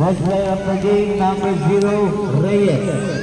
First player of the game, number 0, Reyes.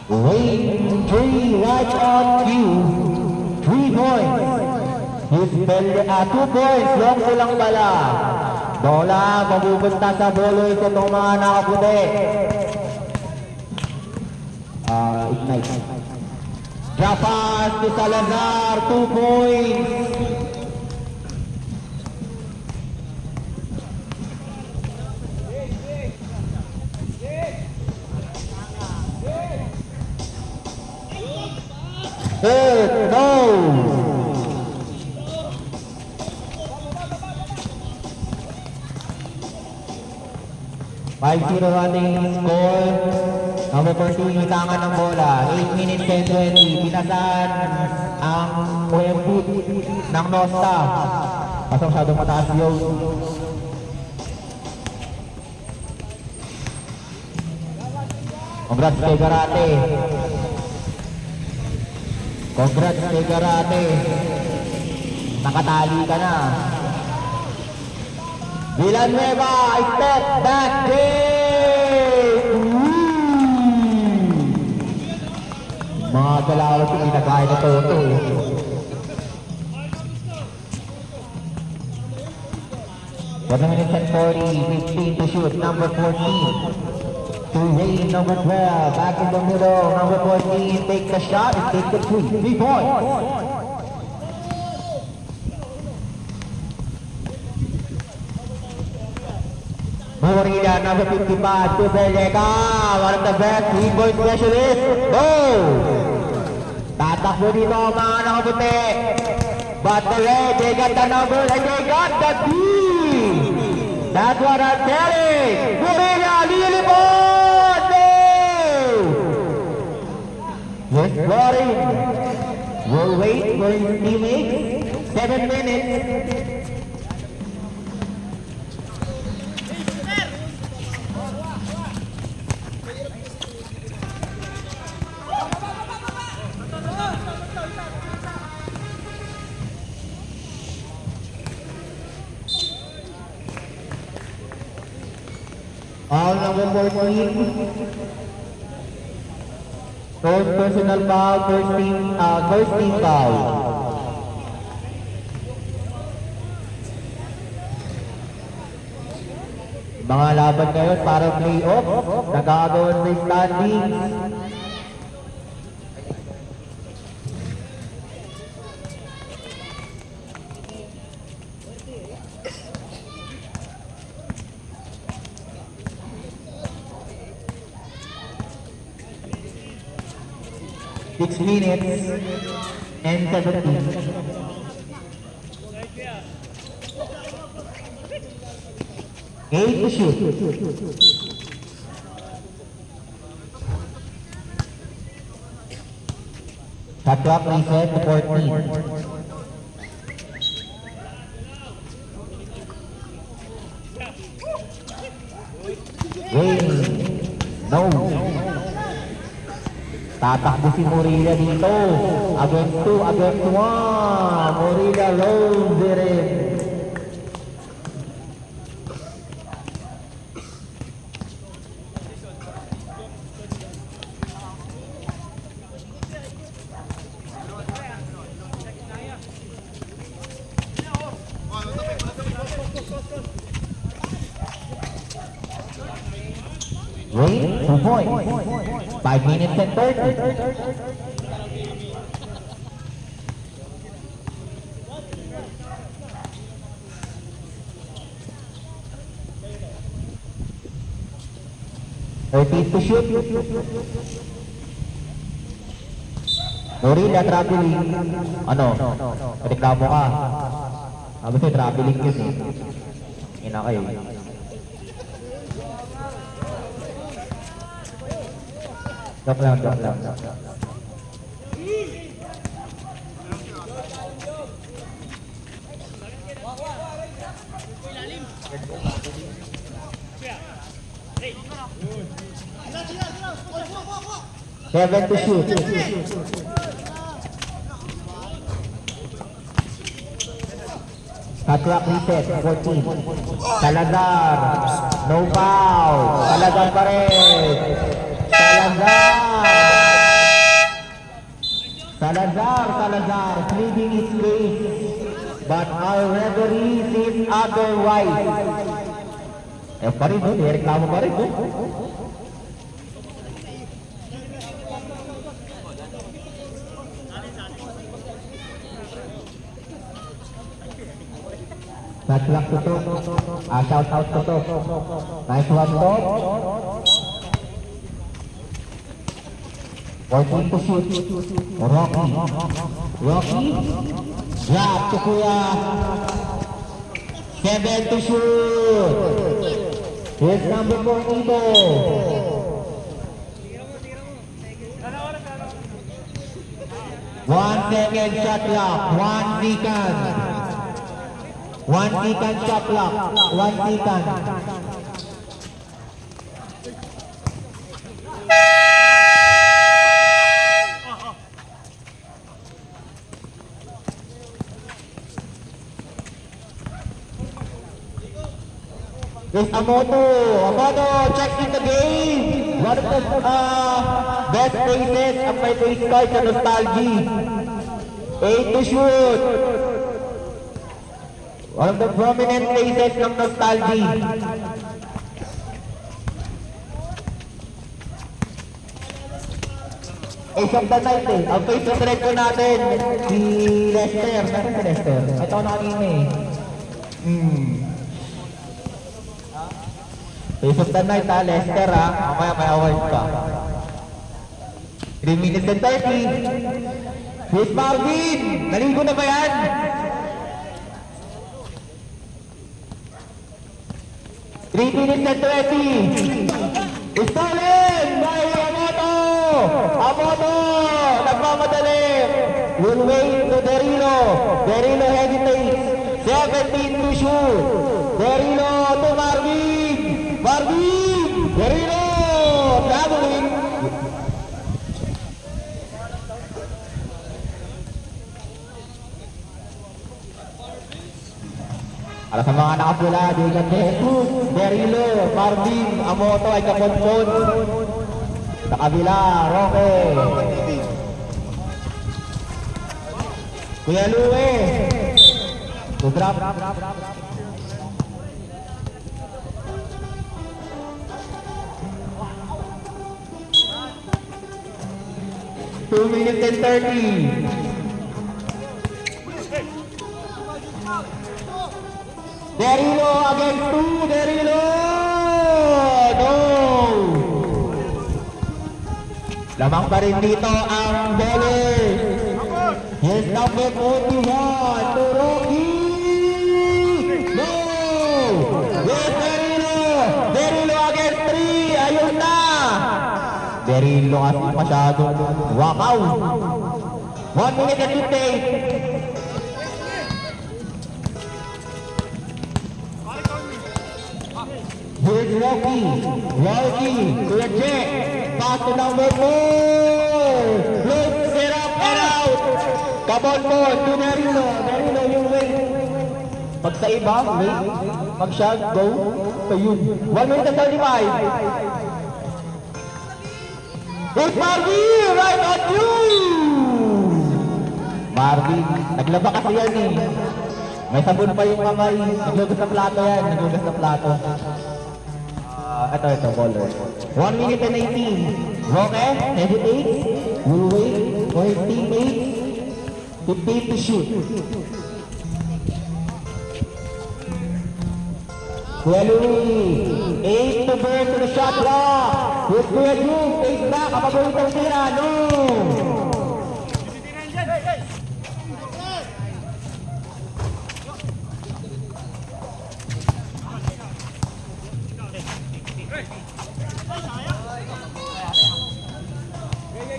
Wayne J. right on cue. 3 points. His belly, 2 points. Long ko lang pala. Bola, mapupunta sa boloy sa itong mga nakaputi. Ignite. Drop pass to Salazar, 2 points. Good, no. 5-0 ating score. Number 14, itangan ng bola. 8 minutes and 20. Pinasan ang OMP ng Nosta. Basta masyadong mataas yun. Congrats kay Garate. Congrats kay Garate. Nakatali ka na. Villanueva, step back game! Mga dalawa ito, pinagkaya na Toto. 1 minute and 40, 15 to shoot, number 14. To Ray, number 12, back in the middle, number 14, take the shot, take the 3 points. Morilla, number 55, to Beleka, one of the best 3-point specialist. Go! Tatakbo dito ang mga nakaputi. But the red, they got the number and they got the D. That's what I'm telling. Morilla, lilipot! No! Yes, scoring. We'll wait for his teammates. 7 minutes. All number 14. First personal foul, first team foul. Mga laban ngayon para play-off, nagkakaroon sa standings. Six minutes and 17. Eight to shoot. Shot clock reset to 14. Wayne. No. Tatakbo si Morilla dito. Against 2, against 1. Morilla loads it in. Wayne, 2 points. 5 minutes and 30. To shoot. Morilla, traveling. Ano? Reklamo ka. Sabi sa'yo, traveling yun eh. Ina kayo. Joke lang. 7 to shoot. Shot clock reset, 14. Salazar, no foul. Salazar pa rin. Salazar. Salazar, pleading his case. But our referee says otherwise. Eh, pa rin, no? Nireklamo pa rin, no? Touch luck to to. Shout out to to. Nice one to. Working to shoot. Rocky. Drop to Kuya. 7 to shoot. Here's number 4, Ibo. One second shot clock. 1 second. 1 second shot clock. 1 second. Yes, Amoto checks in the game. One of the best faces ang may face card sa Nostalgia. 8 to shoot. One of the prominent faces ng Nostalgia. Ace of the night eh. Ang face of the night ko natin, si Lester. Saan si Lester? Ito na kanina eh. Face of the night ha, Lester ha. Mamaya may award ka. 3 minutes and 30. Here's Marvin. Naligo na ba yan? Three minutes and 20. Stolen by Amoto. Amoto. Nagmamadali. Will wait to Derilo. Derilo hesitates. 17 to shoot. Derilo to Marvin. Marvin. Derilo. Traveling. Para sa mga nakapula, Digan Jesus, Derilo, Marvin, Amoto ay kaponpon. Sa kabila, Roque. Kuya Lue. To drop. Two minutes and 30. Derilo against 2, Derilo! No! Lamang pa rin dito ang bowlers. Here's number 41 to Rocky! No! Yes, Derilo! Derilo against 3, ayun na! Derilo kasi masyadong walk out. 1 minute and 58. Here's Rocky. Rocky. Kuya Jack. Pass to number 4. Floats it up and out. Kabon to Derilo. Derilo yung wait. Pag sa iba, wait. Pag siya, go. Ayun. 1 minute and 35. It's Marvin! Right on you! Marvin. Naglaba kasi yan eh. May sabon pa yung kamay. Naglugas ng plato yan. Naglugas ng plato. Ito, bowler. 1 minute and 18. Roque, hesitate. Will wait for his teammates to take the shoot. Kuya Louie, 8 to burn to the shot clock. With Kuya Jung, take back. Kapagulit ang tira. No!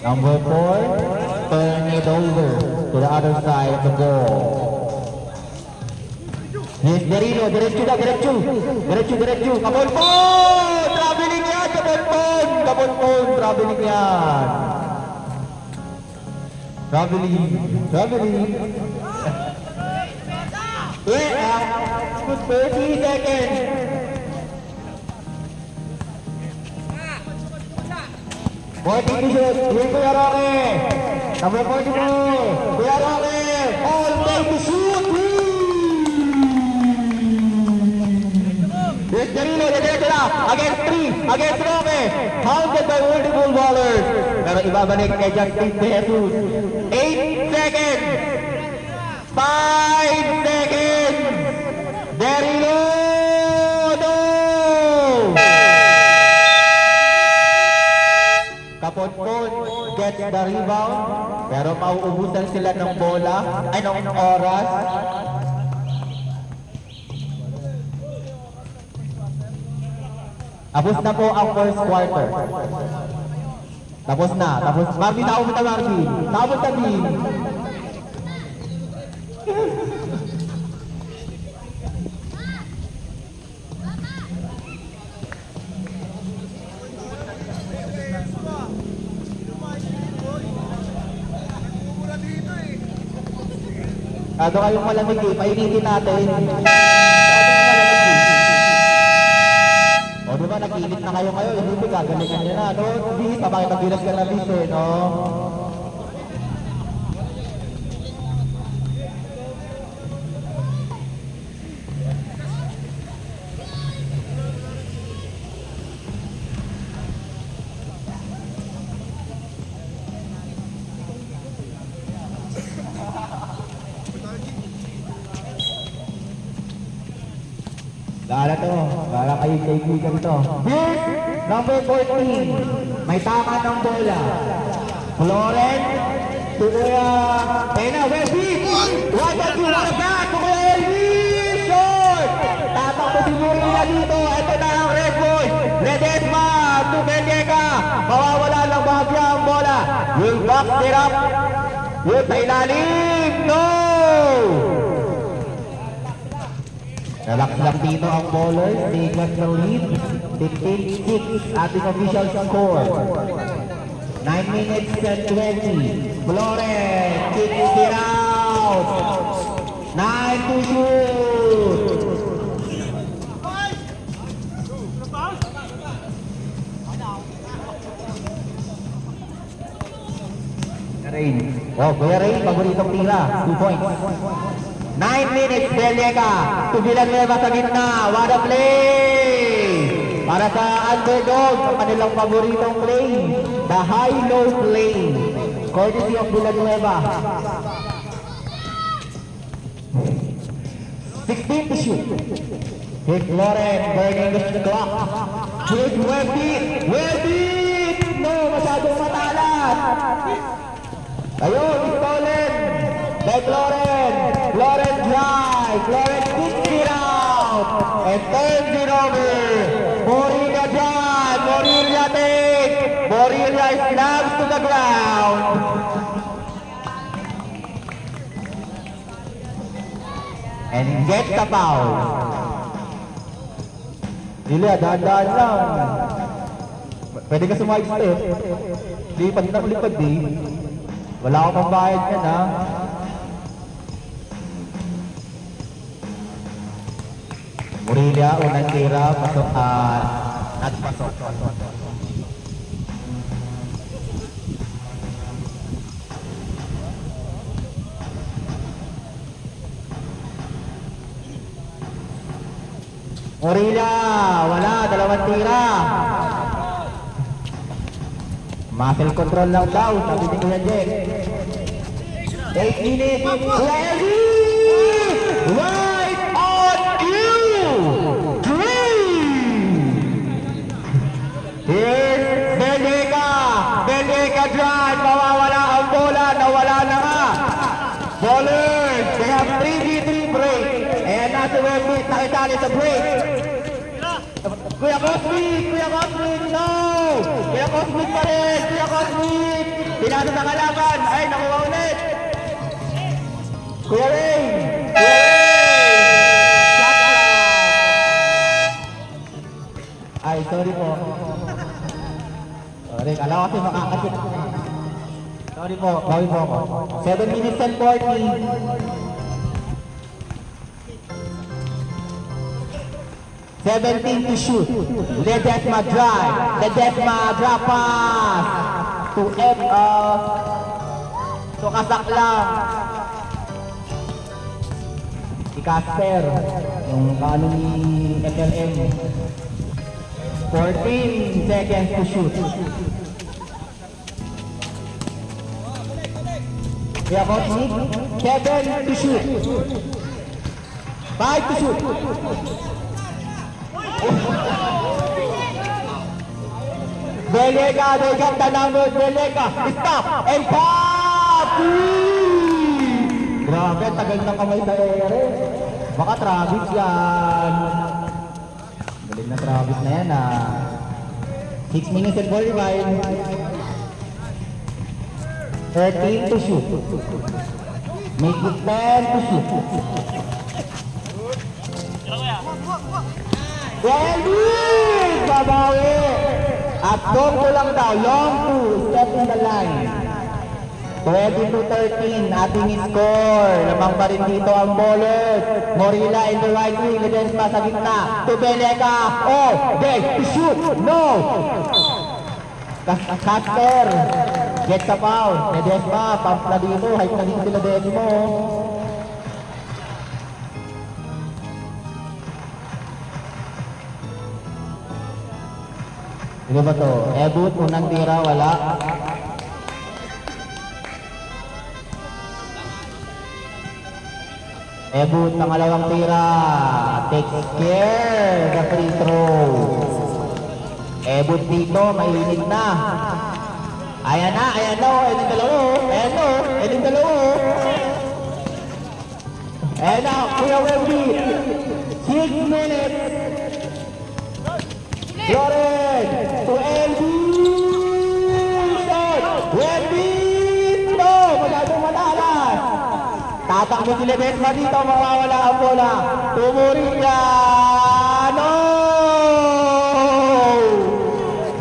Number 4, turn it over to the other side of the goal. Yes, Derilo, diretso na, diretso. Diretso. Kabonpon! Traveling yan, kabonpon! Kabonpon, traveling yan. Traveling. Yeah, 30 seconds. Boy, shoot. Here Kuya Roque. Number 44, Kuya Roque, all day to shoot! Here's Darilo, diretso na, against 3, against Roque, hounded by multiple ballers. Pero ibabalik kay Justin De Jesus. 8 seconds, 5 seconds, Darilo, no! Kapon-pon gets the rebound, pero mauubusan sila ng bola, ay ng oras. Tapos na po ang first quarter. Tapos na. Marvin, nakapot na Marvin. Nakapot na din. Kado kayong malamig eh. Painitin natin. O diba, nag-init na kayo ngayon, hindi gagalingan nyo na, no? Hindi, pabakit-magilas ka na bis eh, no? Gala to, gala kayo kaibigan to. Here's number 14. May tama ng bola. Florent, to Kuya, Webby. What a two like that, to Kuya Elvis. Short. Tatakbo si Murilla dito. Ito na ang Red Boy. Ledesma, to Bendeca. Mawawala ng bahagya ang bola. Will box it up. Will sa ilalim. No! Nalaksak dito ang bowler, taken the lead, 15-6 ating official score. 9 minutes and 20. Flores kicks it out. 9 to shoot. Rain. Oh, Kuya Rain, paboritong tira. 2 points. 9 minutes, Belieca to Villanueva sa gitna. What a play! Para sa underdog, ang kanilang paboritong play, the high-low play. Courtesy of Villanueva. 16 to shoot. Here's Lauren burning the clock. Here's Webby. Webby! No, masyadong matalas. Ayun, stolen. By Lauren. Lauren drive. Lauren kicks it out. And turns it over. Morilla dyan. Morilla takes. Morilla slams to the ground. And gets the foul. Lilia, dahan-dahan lang. Pwede ka sumag-step. Lipad na lipad eh. Wala ko pang bayad yan ha. Murilla, unang tira, pasok, at pasok. Murilla, wala, dalawang tira. Muscle control lang daw, sabi ni Kuya Jen. 8 minutes, ready! Right on you! 3! Here's Belieca drive, mawawala ang bola, nawala na nga. Ballers, they have 3v3 break. Ayan na si Wemby, nakitali sa break. Kuya Cosmic, no! Kuya Cosmic pa rin, Kuya Cosmic! Pinasa sa kalaban, ay nakuha ulit! Kuya Ray! Shut up! Ay, sorry po. Sorry, kala ko kasi makakasit. Sorry po, bawin po ako. 7 minutes and 40. 17 to shoot. Ledesma drive. Ledesma drop pass to Tukasak lang. Si Casper, yung kaano ni FLM. 14 seconds to shoot. Kaya Coach Nick, 7 to shoot. 5 to shoot. Belega, they got the number, Belega. Stop and pop! Grabe, tagal ng kamay sa ere. Baka Travis yan. Galing na Travis na yan ah. 6 minutes and 45. 13 to shoot. Make it 10 to shoot. 12! Babawi! At doon ko lang daw, long two, step in the line. 20 to 13, ating score. Lamang pa rin dito ang bowlers. Morila in the right wing, Ledesma sa gitna. To Belega, oh, they to shoot, no! Casper, get sa foul. Ledesma, pump na dito, height na dito sila Ledesma. Ano ba to? Ebut, unang tira, wala. Ebut, pangalawang tira. Takes care, the free throw. Ebut dito, mainit na. Ayan na, ayan yung dalawa. Ayan o, ayan yung dalawa. Ayan na, Kuya Wemby. 6 minutes. Flores to LB. Wemby! No! Masyadong matalas. Tatakbo si Ledesma dito, mawawala ang bola. Tumurilla. No!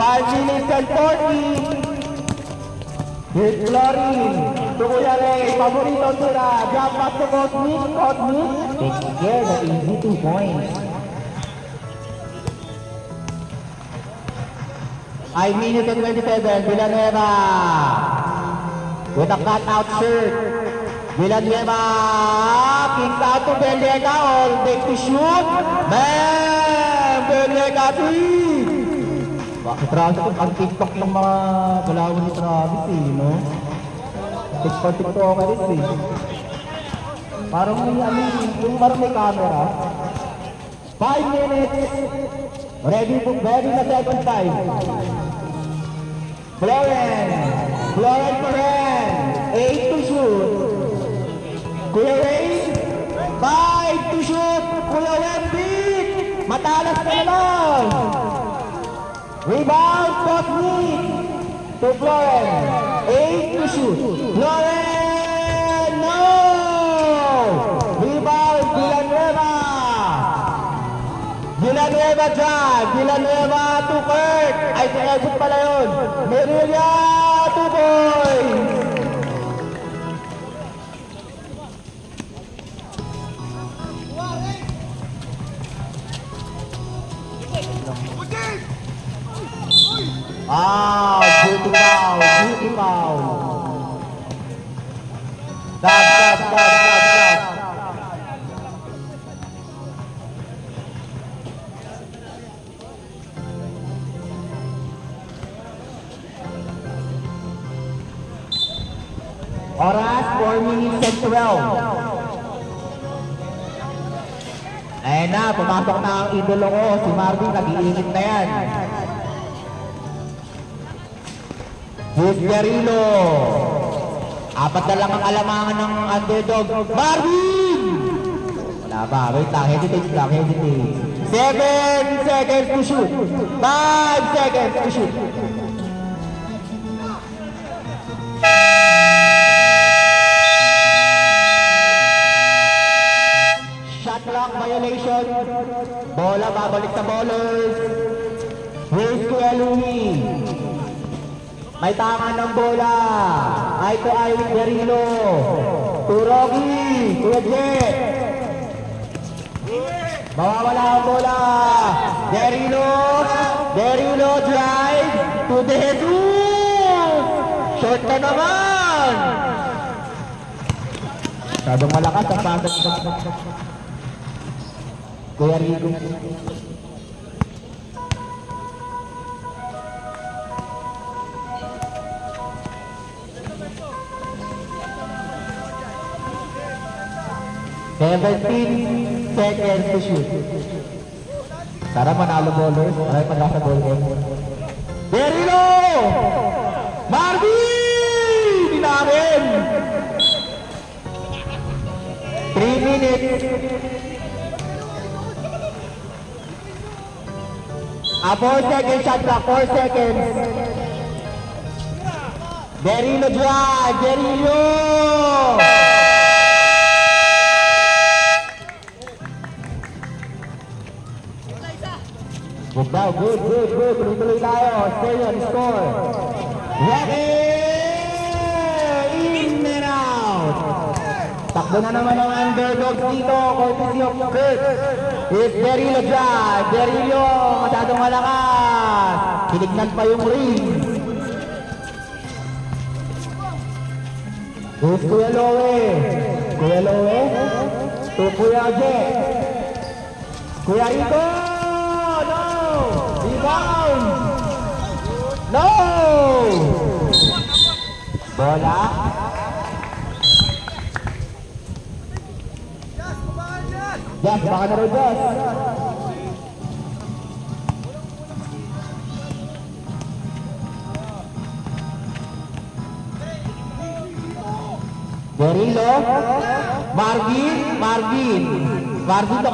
5 minutes and 40. Hit Florin. To Kuya Ray. Paborito tira. Jump pass to Cosmic. Take care, the easy 2 points. 5 minutes and 27, Villanueva with a cut-out shirt. Villanueva kicks out to Belega, all take to shoot. Man, Belega 3. Bakit Travis, ang TikTok ng mga galawan ni Travis eh, no? TikTok ka rin eh. Parang may camera. 5 minutes. Ready na second time. Floren pa rin. 8 to shoot. Kuya Ray, 5 to shoot. Kuya Wemby, matalas ka naman. Rebound, Cosmic. To Floren, 8 to shoot. Floren, no! Rebound, Villanueva. Villanueva dyan. Villanueva to Kurt. Ay, sinabot pala yun. Merilla to Boys. Beauty foul. Stop. Oras, 4 minutes and 12. Ayan na, pumasok na ang idolo ko. Si Marvin, nag-iinit na yan. Guerrero. 4 na lang ang alamangan ng underdog. Marvin! Wala ba? Wait lang, hesitate. 7 seconds to shoot. 5 seconds to shoot. Shot clock violation. Bola babalik sa bowlers. Race to Louis. May tangan ng bola. Eye to eye with Guerrero. To Rocky. Kuya Jet. Mawawala ang bola. Guerrero drive to the Jesus. Short na naman. Masyadong malakas ang pasok ito. Kuya Rico. Seconds to shoot. Tara manalo bowlers. Maraming pag-asa ball game. Derilo! Marvin! Dinamin! 3 minutes. 4 seconds shot clock. 4 seconds. Derilo drive. Derilo! Good daw, good. Tuloy-tuloy tayo. Stay on score. Ready! In and out. Takbo na naman ang underdogs dito. Courtesy of Kurt. It's Derilo drive. Derilo, masyadong malakas. Hinignan pa yung ring. It's Kuya Lowe. Kuya Lowe. To Kuya Jack. Kuya Rico. Rebound! No! Bola. Jas, baka na rin Jas. Derilo. Marvin to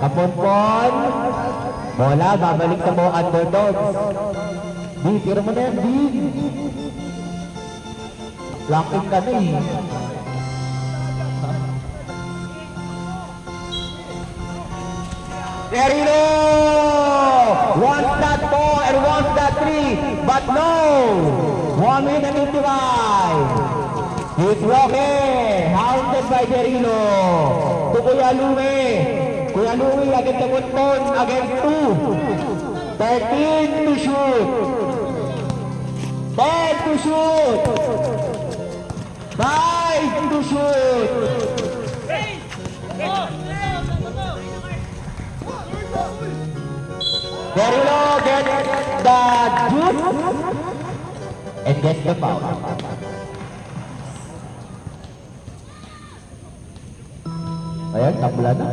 Kaponpon. Bola, babalik sa mga underdogs. Di, tira mo na yan, Di. Locking ka na eh. Derilo! Wants that 4 and wants that 3, but no! 1 minute and 55. It's Roque, hounded by Derilo. To Kuya Louie against the Kaponpon, against 2. 13 to shoot. 10 to shoot. 5 to shoot. Derilo gets the juice and gets the foul. Ayan, tabla na.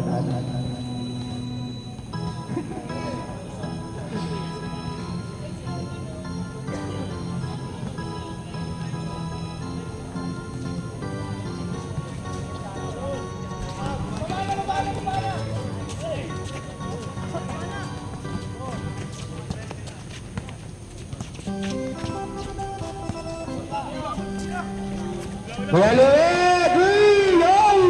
Kuya Luis! Yun!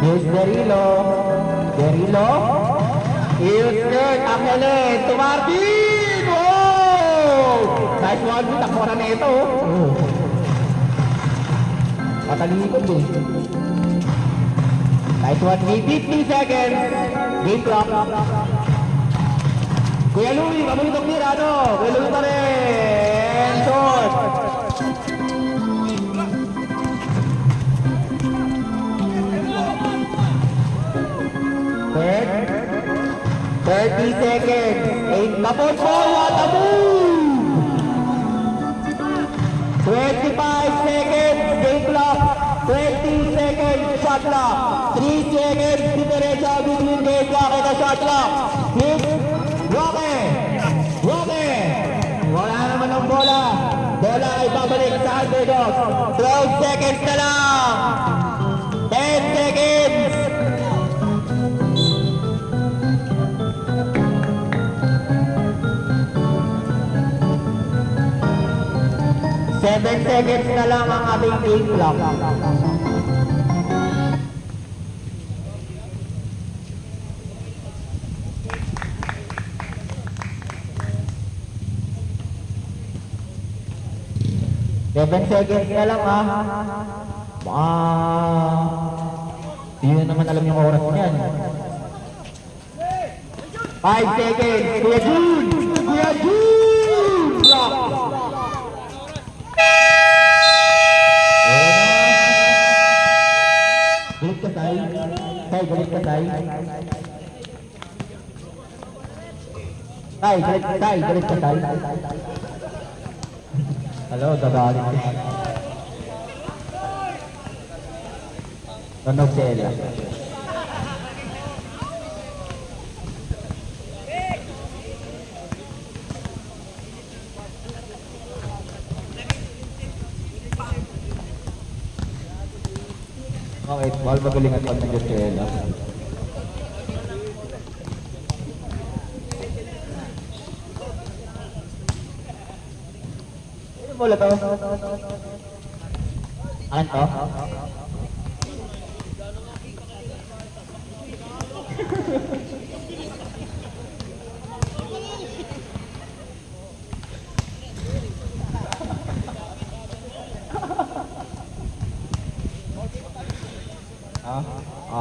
Here's Derilo. Here's Kurt Angeles to Martin! Oh! Nice one. Takboran na ito. Patalikod eh. Nice one. 50 seconds. Game clock. Kuya Louie, mabilis ang tira, ano? Kuya Louie pa rin. Short. Third. 30 seconds. 8. Kaponpon, what a move! 25 seconds. Game clock. 20 seconds. Shot clock. 3 seconds. Diferensya between game clock and the shot clock. Hit. Roque! Wala naman ang bola. Bola ay babalik sa underdogs. 12 seconds na lang. 10 seconds. 7 seconds na lang ang ating game clock. Seven seconds na lang hindi na naman alam yung oras niyan. 5 seconds. Kuya Jun! Tay, galit ka, Tay. Tay, galit ka, Tay. Hello, gagalit ka. Tunog si Ella. Okay, bawal magaling at pag nandiyan si Ella. Ano bola to? Akan to?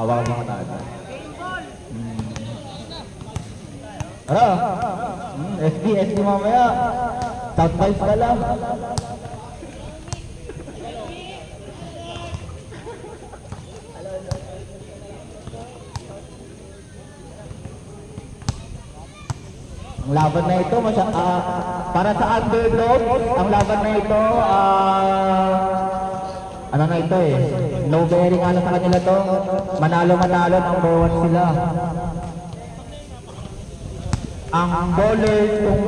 Wag mo na. Tara. SD mamaya. South Vibes ka lang. Ang laban na ito, para sa underdog, ang laban na ito, ano na ito eh, no bearing ano sa kanila to, manalo-manalo, number 1 sila. Ang bowlers, kung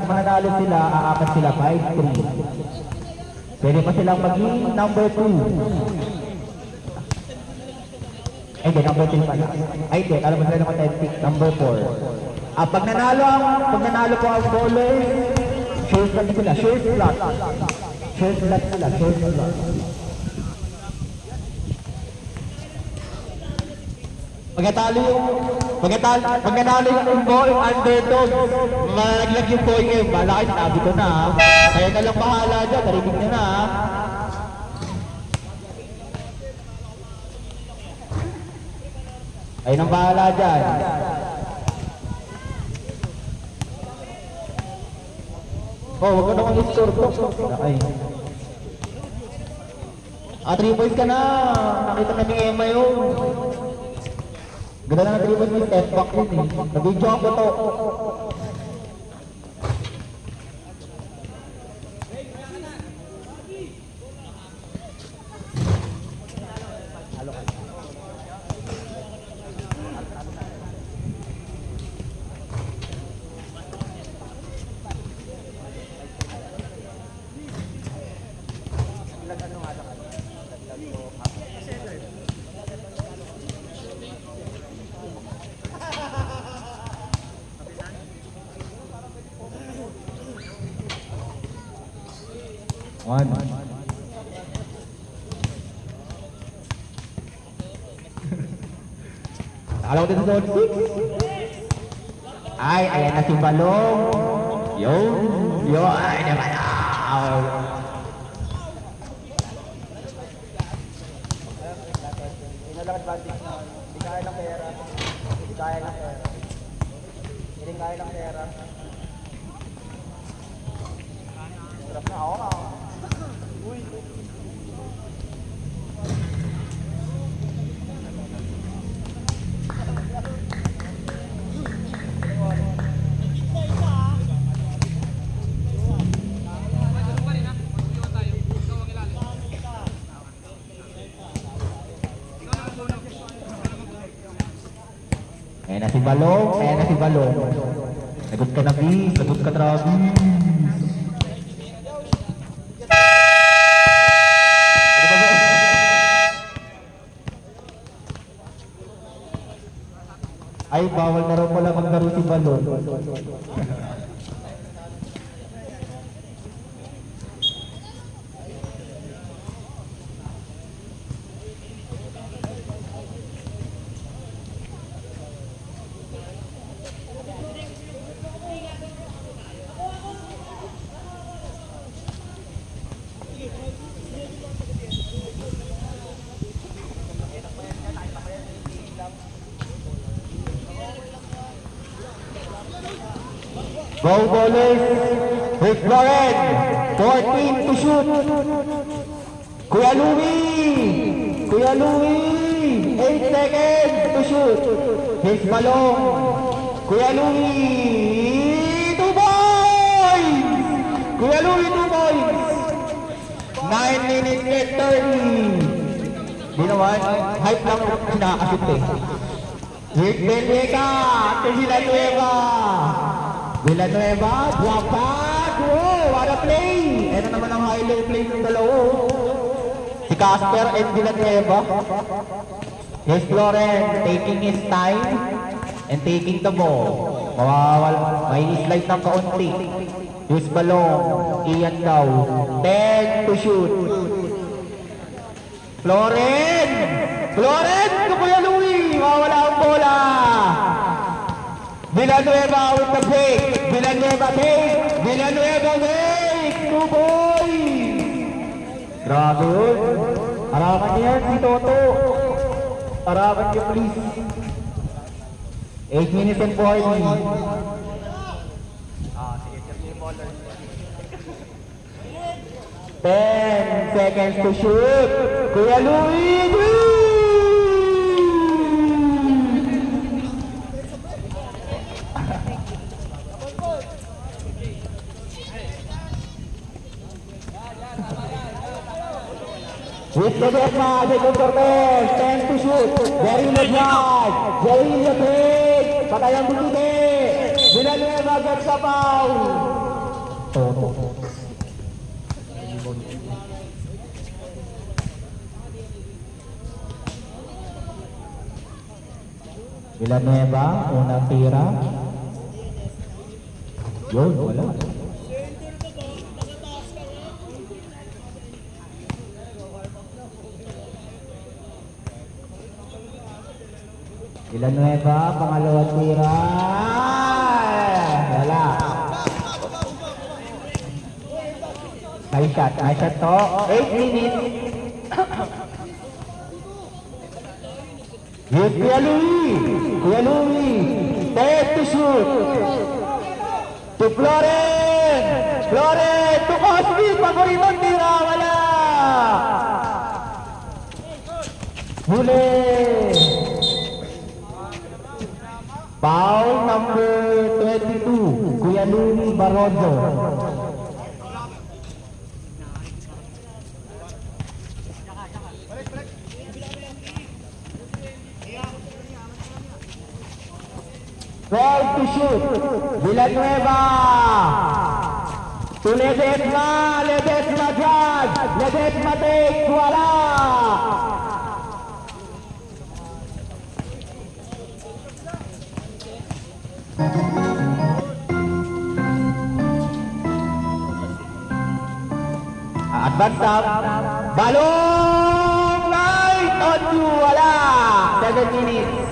mananalo sila, aapat sila, 5-3. Pwede pa silang maging number 2. Ay, hindi, number 3 pala. Ay, hindi, alam mo sila naman 10-6, number 4. Pag nanalo po ang bowlers, sure slot sila, sure slot. Sure slot sila, sure slot. Pag nanalo yung underdog, malaglag yung point game. Bala kayo, sabi ko na. Kaya ka lang bahala dyan, narinig nyo na. Ayun ang bahala dyan. Huwag ko naman i-store to. Ay. 3 points ka na. Nakita na ni Emma yun. Ganda na 3 points may step back yun eh. Nag-video ako to. One. Nakala ko din sa zone 6. Ay, ayan na si Balong. Yo, ay naman. Inalakad advantage na. Hindi kaya ng pera. Hindi kaya ng pera. Sarap na ako na. Ayan na si Balong. Sagot ka na, B. Sagot ka, Travis. Ay, bawal na raw pala maglaro si Balong. Go bowlers, with Lauren, 14 to shoot. Kuya Louie! 8 seconds to shoot. His balong. Kuya Louie, 2 points! Kuya Louie, 2 points! 9 minutes and 30. Di naman, hype lang sinakasip eh. Rick Bendeca, to Villanueva. Villanueva, drop back. Whoa, what a play! Ito naman ang high-low play ng dalawa. Si Casper and Villanueva. Yes, Floren, taking his time and taking the ball. May slide ng kaunti. Use balong. Iyan daw. 10 to shoot. Floren! Floren! Kuya Louie! Mawala ang bola! Villanueva with the break. Villanueva take. Villanueva take. 2 points. Grabe yun. Harapan niya yan si Toto. Harapan niyo please. 8 minutes and 40. 10 seconds to shoot. Kuya Louie! With the Desma, Jacob Cortez, 10 to shoot. Jerry Legrand, Jerry Legrand, patay ang butite. Villanueva gets the foul. Villanueva, unang tira. Yun, wala. Villanueva, pangalawang tira. Wala. Nice shot to. 8 minutes. Yes, Kuya Louie. 10 to shoot. To Floren. To Cosby, paboritong tira. Wala. Huli. Foul number 22, Kuya Louie Barodo. To shoot. Villanueva. To Ledesma judge. Ledesma take. Wala. Advance up. Balong light on you. Wala. 7 minutes.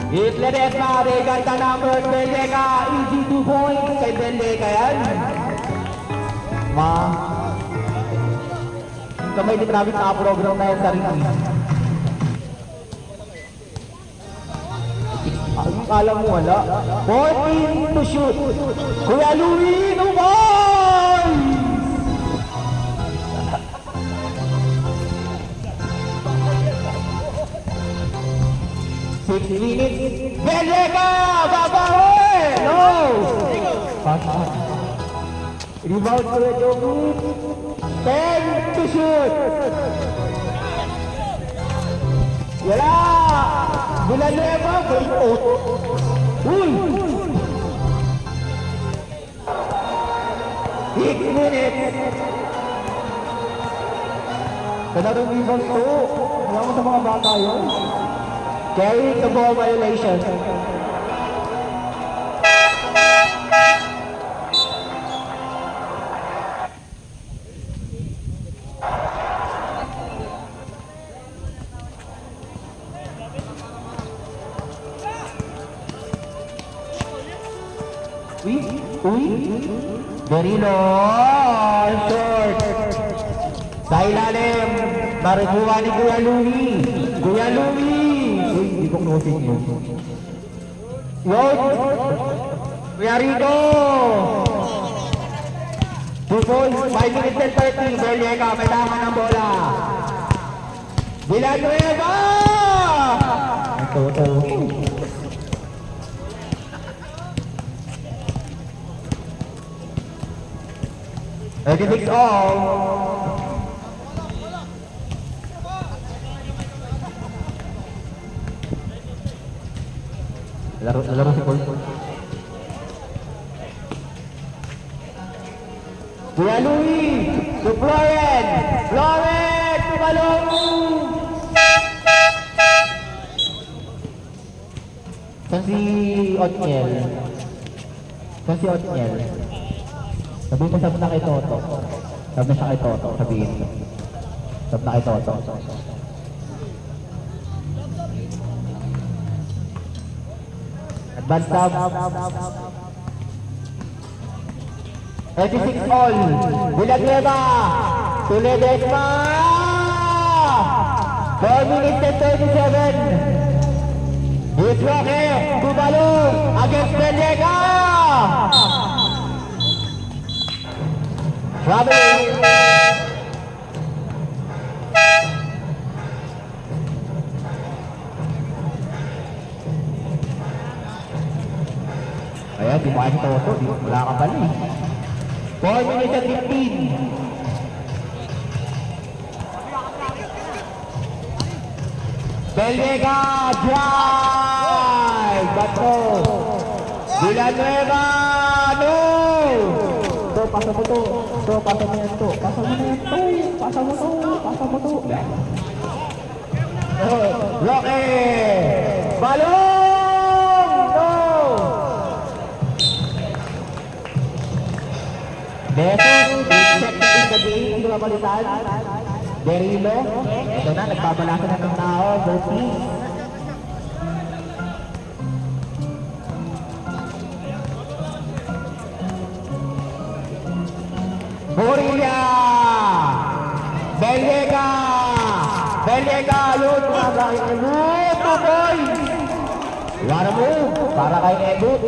It's Ledesma, they got the number, Bendeca, easy 2 points kay Bendeca yan. Kamay din namin nakaprogram na yan sa rin. Akala mo wala. 14 to shoot. Kuya Louie, no points! 6 minutes. Bendeca! Babawi! No! Pass. Rebound to the Jokic. 10 to shoot. Wala! Villanueva, break out. Uy! 6 minutes. Kanarong rebound to. Wala mo sa mga bata yun. Carrying the ball violation. Berino, short. Sa ilalim, marikuha ni Kuya Louie. Kuya Louie. Uy, hindi ko closing yun. Yun. Kuya Rico. 2 points, 5 minutes and 30. Bendeca, may tama ng bola. Villanueva! Ito. 36 all. Laro si Paul. Kuya Louie to Florent. Florent to Balong. Saan si Otniel? Saan si Otniel? Sabihin mo sabi na kay Toto. Sabi na siya kay Toto. Sabihin mo. Sabi na kay Toto. Advance stop. 36 all. Villanueva. To Ledesma. 4 minutes and 37. Here's Roque. Tumalong. Against Belega. Traveling. Ayan, di mo kayo Toto. Wala ka pala eh. 4 minutes and 15. Belega, drive! Bato! Villanueva, no! To, pasa mo to. To, pasa mo yan to. Pasa mo na yan to. Pasa mo to. Pasa mo to. Roque! Balong! No! Beso, check in the game. Hindi ba balitan? Derilo. Ito na, nagbabalasa na ng tao. Bertie. Borilla! Belega! Belega! Yun, mga kay Ebut! Tukoy! Wala mo! Para kay Ebut!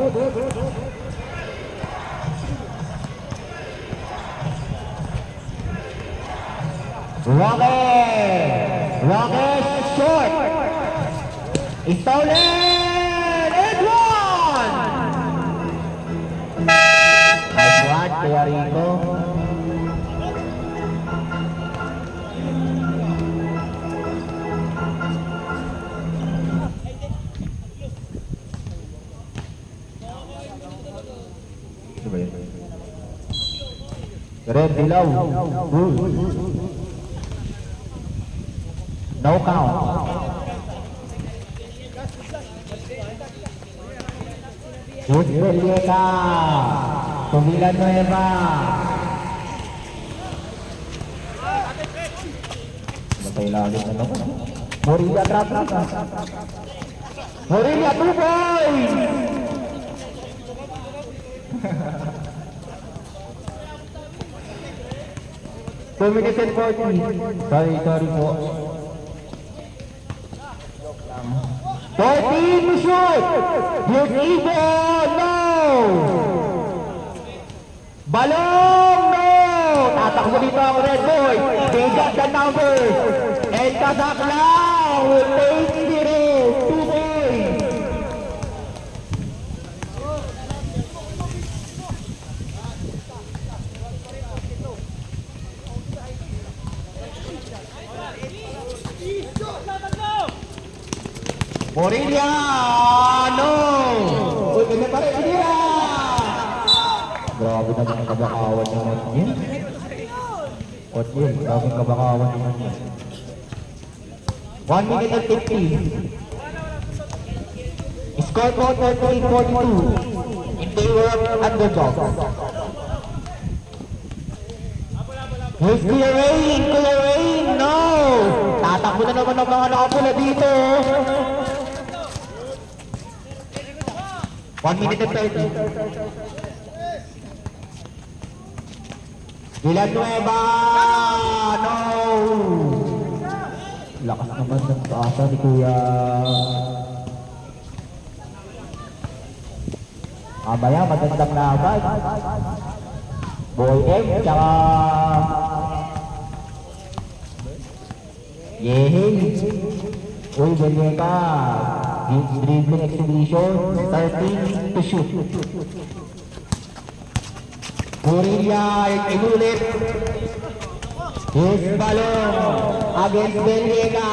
Roque! Roque short! Stolen! And one! Nice one, Kuya Rico. Red Dilaw. No count. Good Belega. To Villanueva. Matay lagi na naman. Morilla trap. Morilla 2 points. Two minutes and 40. Sorry po. 14 to shoot! Here's Ivo! No! Balong! No! Tatakbo dito ang Red Boy. They got the numbers. And Kasaklaw will take 0. 2 points. Morilla! No! Uy, kanya pa rin, Adira! Grabe naman ang kabakawan ng Otniel. Otniel, grabe ang kabakawan ng Otniel. 1 minute and 50. Score po 38-42. In favor of underdog. Here's Kuya Rain! Kuya Rain! No! Tatakbo na naman ang mga nakapula dito. 1 minute and 30. Villanueva! No! Lakas naman ng taasa ni Kuya. Mamaya, magandang laban. Boy M, tsaka Yehey! Uy, Belieca! Dribbling exhibition, 13 to shoot. Gorilla, inulit. His balong against Belieca.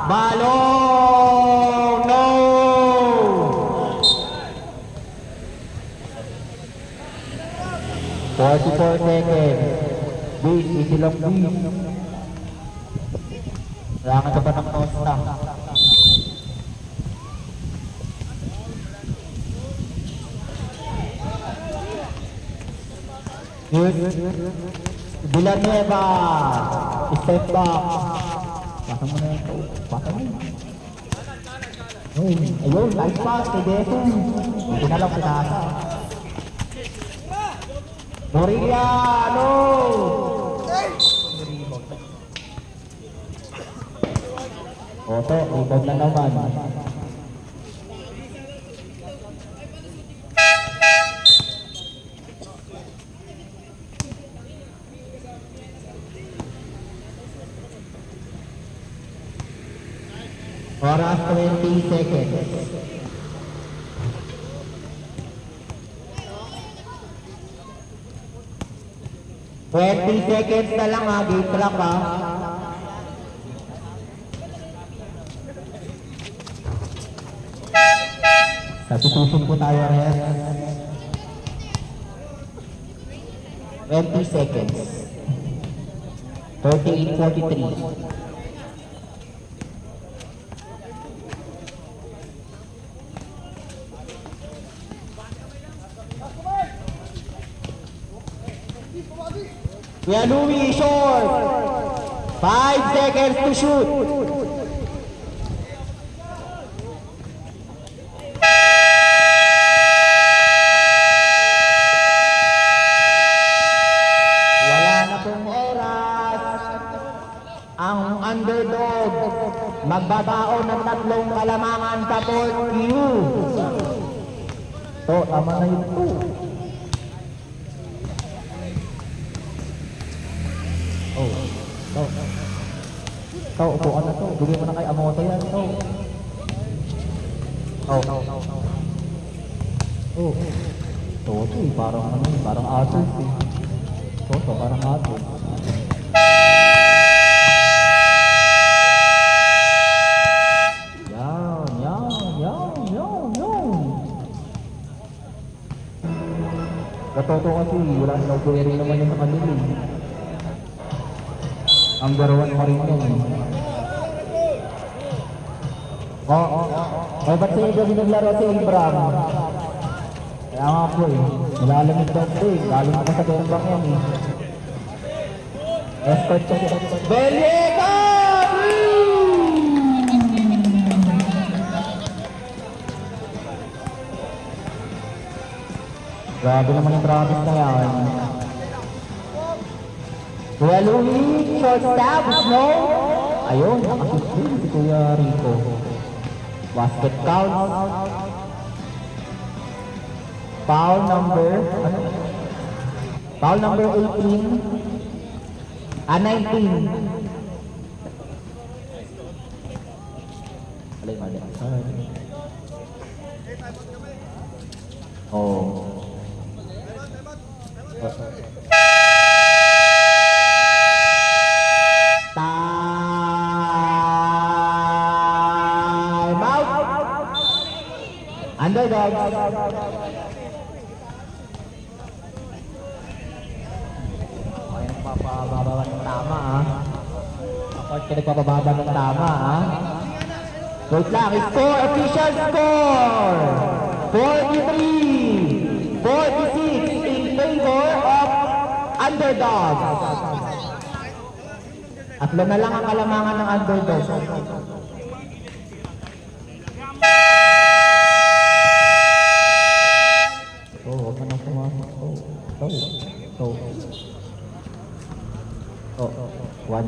Balong! No! "44 seconds. Base, easy lang base. Kailangan ka pa ng Costa. Villanueva. Step back. Pasa mo na ito. Pasa mo. Ayun, nice pass kay Deso. Hindi na lang pinasa. Morilla, no! Oto, rebound na naman. Oras 20 seconds. Seconds na lang ha, game clock ha. Substitution po tayo rin. 20 seconds. 38-43. Kuya Louie, short. 5 seconds to shoot. Wala na pong oras. Ang underdog magbabaon ng 3 kalamangan sa 4Q. So, tama na yun po. Upo ka na to. Bigyan mo na kay Amoto yan. Toto eh. Parang ano eh. Parang atos eh. Toto, parang atos. Toto kasi wala silang query naman yung sa kanila eh. Number 1 pa rin yun. Ba't sa'yo gabi naglaro si Abraham? Kaya nga po eh. Nilalamig daw po eh. Galing ako sa Bembang yan eh. Escort siya siya. Belieca! Grabe naman yung Travis na yan. Kuya Louie, short stab, no? Ayun, nakasisip si Kuya Rico. Basket count. Foul number 18. 19. Alay, mali. Oh. Time out. Underdog. Okay, nagpapababa ng tama ha. Ako nagpapababa ng tama ha. Wait lang, score, official score. 43-46 in favor of underdog. Atlo na lang ang kalamangan ng underdog. Huwag ka nang pumasok. One.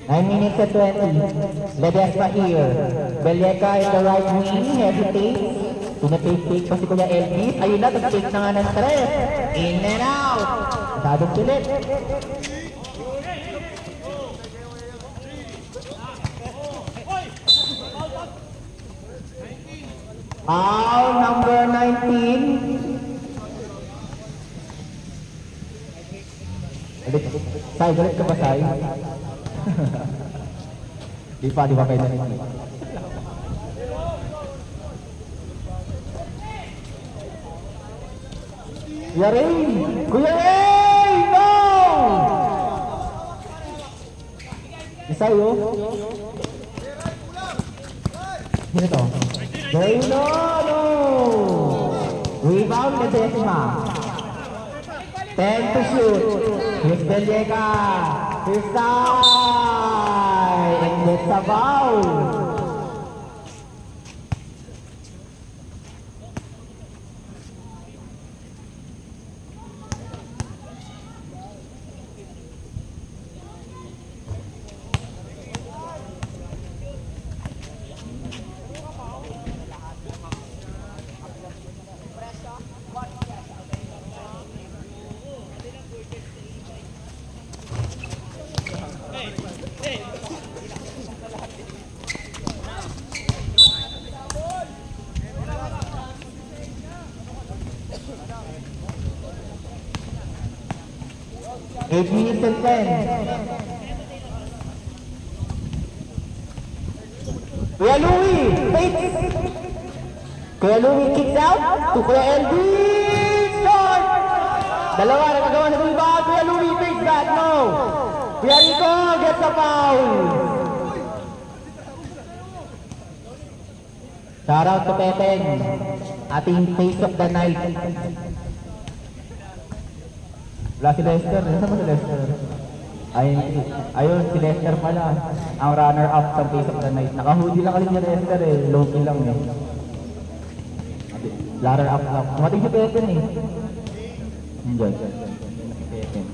9 minutes and 20. Ledesma here. Belieca in the right wing, hesitates. Pinapake-take pa si Kuya Elvis. Ayun na, nag-take na nga ng stress. In and out. Masyadong pilit. Foul number 19. Sai, galit ka ba, Sai? Di pa kayo narinig. Kuya Ray! Kuya Ray! No! Isay, oh. Sino to? Ray, no! Rebound na Desma. 10 to shoot. Here's Bellega. Here's Sai. And that's a foul. Eight minutes and 10. Kuya Louie, wait. Kuya Louie kicks out to Kuya Elvis. Short. Dalawa na magawa na rebound. Kuya Louie takes that. No. Kuya Rico gets a foul. Shout out to Pepeng, ating face of the night. Wala si Lester. Nasaan ba si Lester? Ayun, si Lester pala. Ang runner-up sa face of the night. Naka-hoodie lang kasi ni Lester eh. Low-key lang eh. Runner-up lang. Tumating si Peten eh. Enjoy. Si Peten.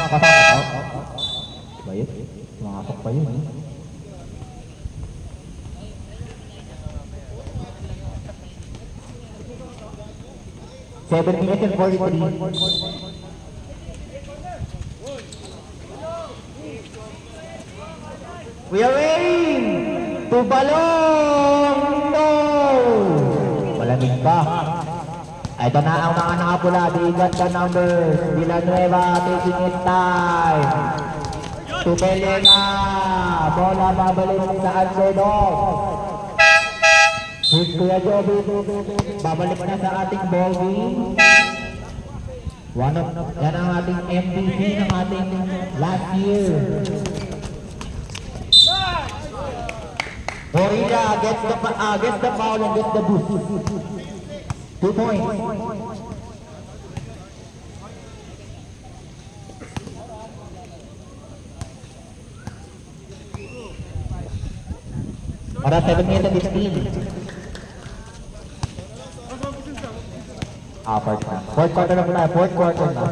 Pasok. Bayit. Sumakasok pa yun eh. Seven minutes and 43. We are waiting to balong. No! Malamig pa. Ito na ang mga nakapula. They got the numbers. Villanueva taking it time. To Bellega. Bola babalik sa underdog. Here's Kuya Joby. Babalik na sa ating ball game. Yan ang ating MVP ng ating last year. Morilla gets the foul and gets the boost. 2 points. Para 7 minutes and 15. Fourth quarter na po tayo. Fourth quarter na.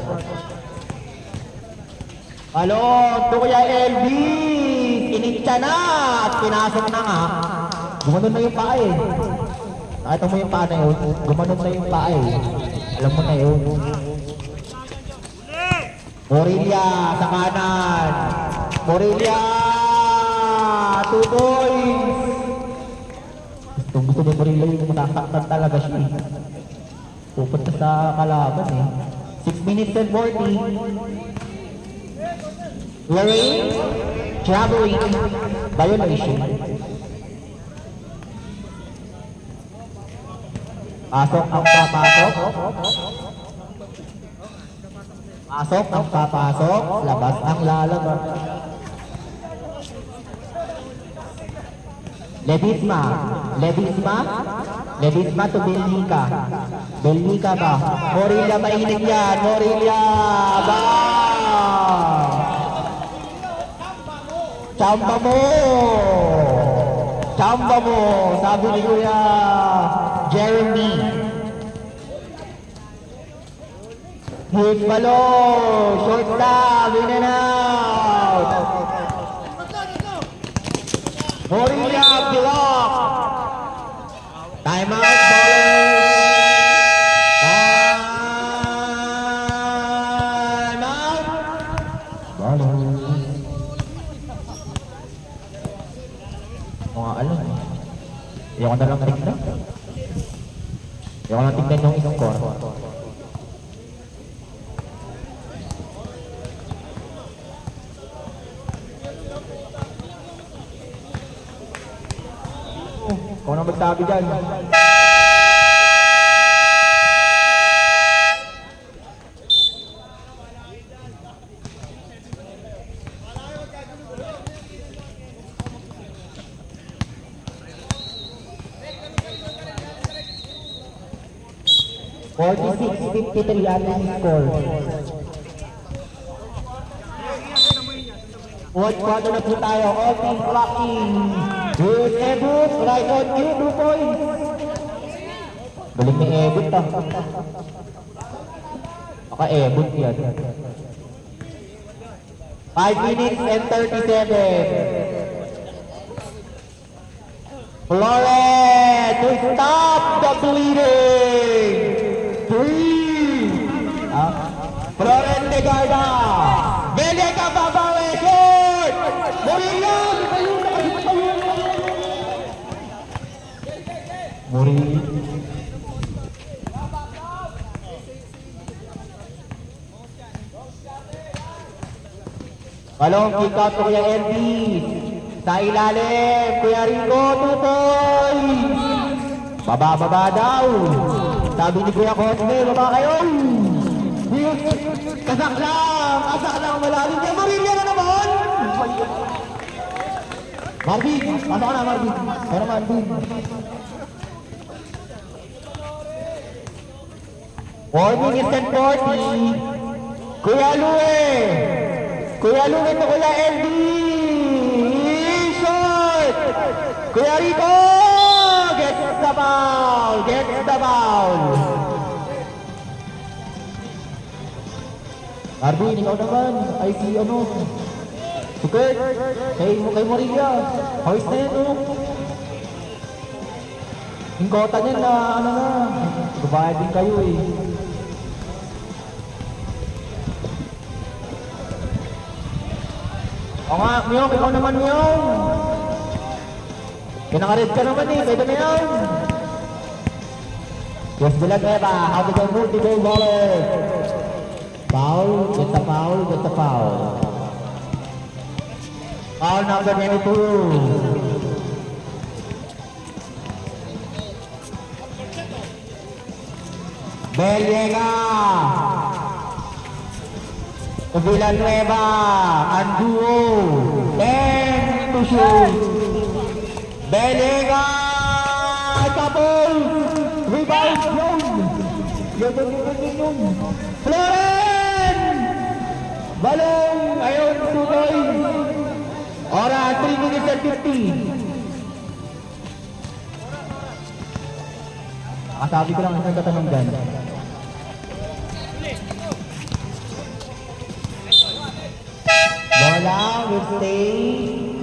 Halo, ito Kuya Elvis. Initsa na at pinasok na nga. Gumanon na yung paa eh. Nakita mo yung paa na yun. Gumanon na yung paa eh. Alam mo na yun. Morilla sa kanan. Morilla. 2 points. Gusto ni Morilla yung nakakatan talaga siya. Pupunta sa kalaban eh. 6 minutes and 40. Lorraine, traveling, violation. Pasok ang papasok. Pasok ang papasok. Labas ang lalabas. Ledisma to Belnica. Belnica ba? Morilla mainit yan. Morilla. Ba! Chamba mo. Sabi ni Kuya Jeremy. Hit balo. Short stop. In and out. Morilla block. Time out, ballers. Time out. Ballers. Mga alam. Ayoko na lang tignan. Ayoko na tignan yung score. Kung ano magsabi dyan. $46-53 ating score. Fourth quarter na po tayo. All teams clocking. Here's Ebut. Right on cue. 2 points. Galing ni Ebut ah. Baka Ebut yan. 5 minutes and 37. Flores to stop the bleeding. 3. Flores de Garda. Velega babawe. Short. Morilla. Morilla. Balong kick out ko Kuya Elvis. Sa ilalim, Kuya Rico, 2 points. Baba daw. Sabi ni Kuya Cosme, baba kayo. Kasak lang malalim niya. Morilla na naman. Marvin, pasok ka na Marvin. Pero Marvin. 4 minutes and 40. Kuya Louie to Kuya Elvis. Short. Kuya Rico gets the foul. Marvin, ikaw naman. Ay, si ano. Si Kurt. Kay Morilla. Hoist na yan, oh. Yung kota niyan na, ano na. Babayad din kayo, eh. O nga, Myong, ikaw naman, Myong. Pinaka-red ka naman, eh. Pwede na yan. Yes, Villanueva. How to go multiple ballers. Foul, get the foul. Foul number 22. Velega. Villanueva. And duo. 10 to shoot. Velega. Couple. Rebound zone. Yung. Florent! Balong! Ayun, tuloy! Oras, 3 minutes and 50. Kasabi ko lang isang katanong dyan. Bola will stay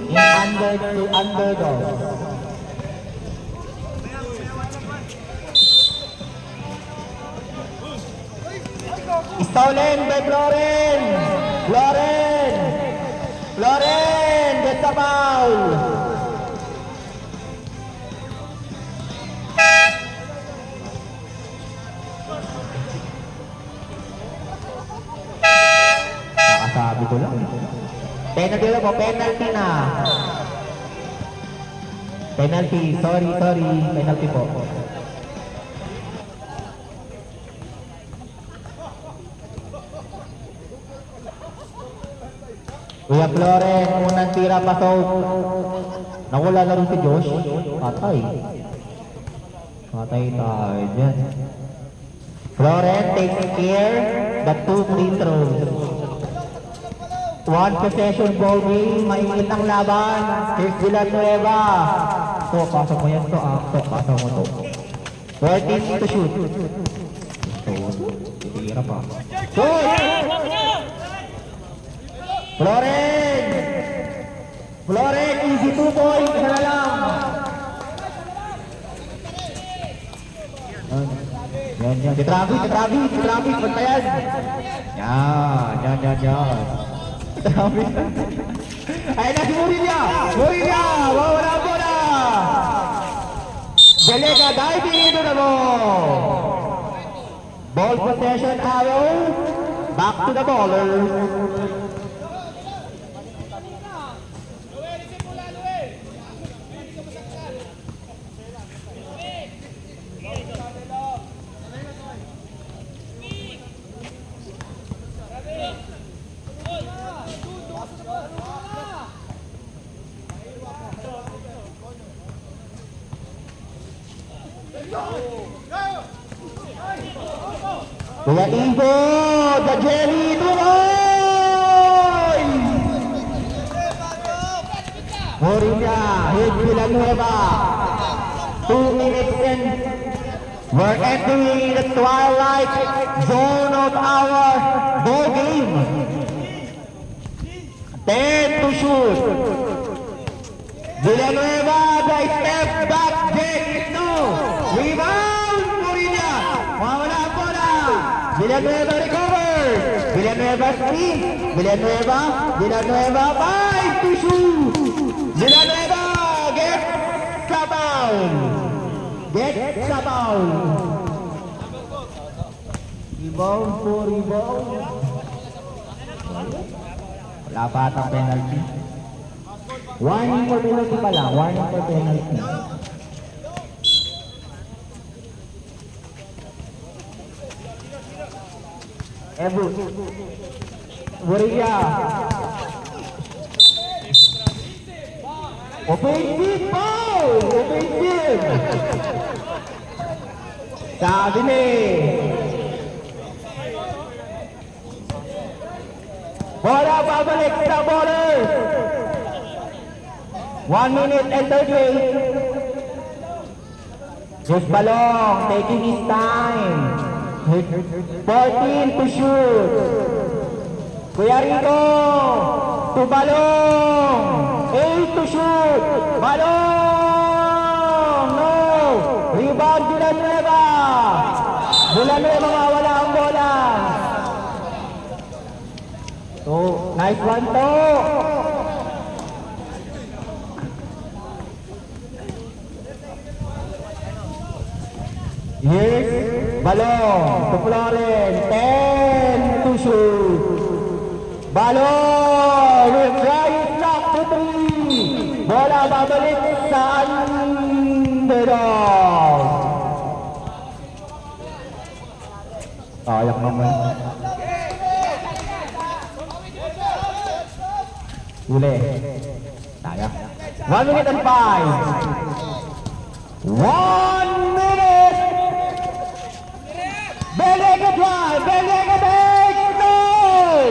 in underdog. Stolen by Floren gets the foul. Nakasabi ko lang. Penalty na po, penalty na. Penalty, sorry, penalty po. Kuya Flores, unang tira pasok. Nakula laro si Josh. Patay tayo dyan. Flores takes care the 2 free throws. 1 possession ball game. Mainit ang laban. Here's Villanueva. So, pasok mo yan to. Pasok mo to. 14 to shoot. So, tira pa. Shoot! Flores, easy 2 points. Yan. Si Travis, pantayan. Yan. Travis. Ayun na si Murilla, wala po na. Delega diving into the ball. Ball possession arrow. Back to the baller. Kuya Ivo, the Jelly Tuloy! Morilla, hit Villanueva. 2 minutes in. We're entering the twilight zone of our ball game. 10 to shoot. Villanueva, the step back, Jake, no. Rebound, Morilla. Wala po na. Villanueva recovers. Villanueva screen. Villanueva, 5 to shoot. Villanueva gets the foul. Rebound. Wala pa atang penalty. Warning for penalty pa lang. Ebu. Morilla. Offensive foul! Sabi ni. Bola babalik sa ballers. 1 minute and 38. Just Balong taking his time. 14 to shoot. Kuya Rico to Balong. 8 to shoot. Balong! No! Rebound Villanueva. Mawala ang bola. So, nice one to. Yes, Balong to Floren. 10 to shoot. Balong with right knock to 3. Bola babalik sa underdog. Ayak naman. Uli. Sayang. 1 minute and 5. 1 minute. Belega drive. Belega takes goal.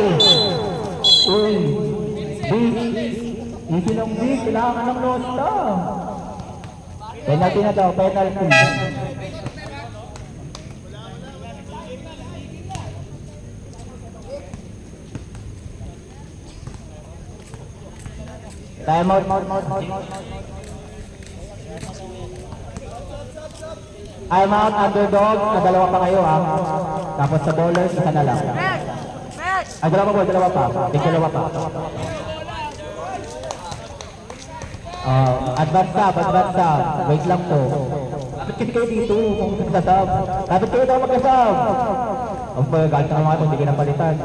Uy. Big. Easy lang big. Kailangan ng losta. Penalty na daw. Penalty. Time out. I'm out, underdog. Dalawa pa kayo, ha? Tapos sa bowlers, isa na lang. Ay, dalawa pa. Dalawa pa. Advance up. Wait lang po. Dapat kasi kayo dito kung nagsasab. Dapat kayo daw magkasab. Ang galit na mga ito, hindi kayo napalitan.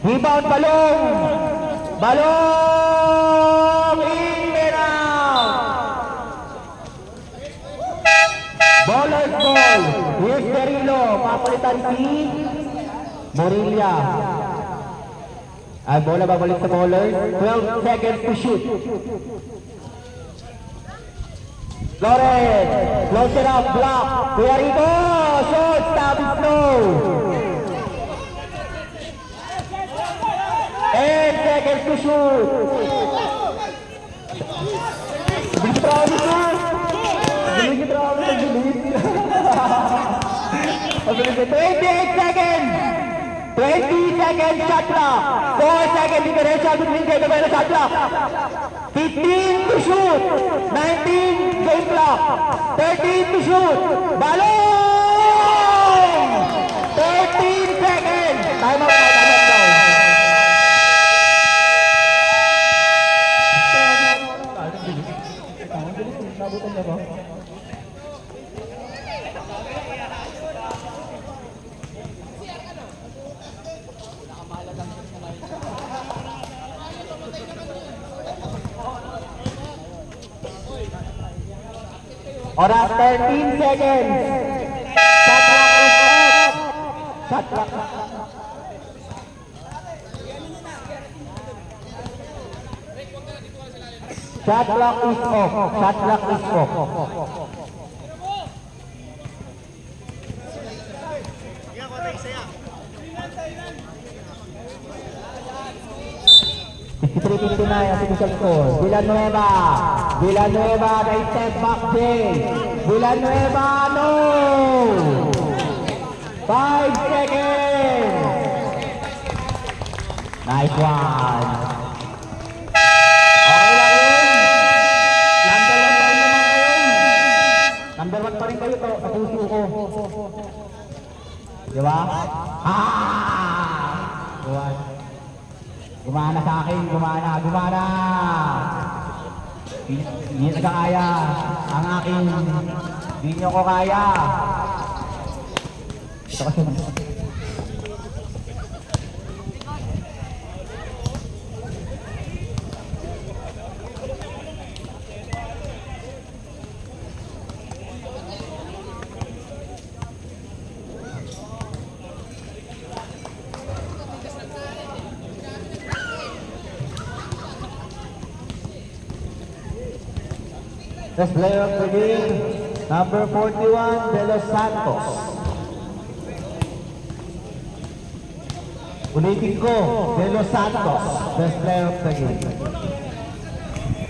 Rebound, Balong! In and out! Bowler's ball. Here's Berilo. Papalitan si Morilla. Ay, bola babalik sa bowlers. 12 seconds to shoot. Flores. Close it up. Block. Kuya Rico. Shot. Stop it slow. 10 seconds to shoot. Bilis Travis na. Bilis Travis na. Bilis. 28 seconds. 20 seconds shot clock. 4 seconds differential between kayo na shot clock. 15 to shoot. 19 game clock. 13 to shoot. Balong! 13 seconds. Time out daw. Oras 13 seconds. Shot clock is off. Shot clock. Shot clock is off. Shot clock is off. 53-59 ang official score. Villanueva. Villanueva, they step back day. Villanueva, no! 5 seconds. Nice one. Okay lang yun. Number 1 pa rin kayo to. Sa puso ko. Diba? Diba? Gumana sa akin, gumana. Hindi nagkakaya ang aking, hindi nyo ko kaya. Ito kasi Best player of the game, number 41, De Los Santos. Ulitin ko, De Los Santos, best player of the game.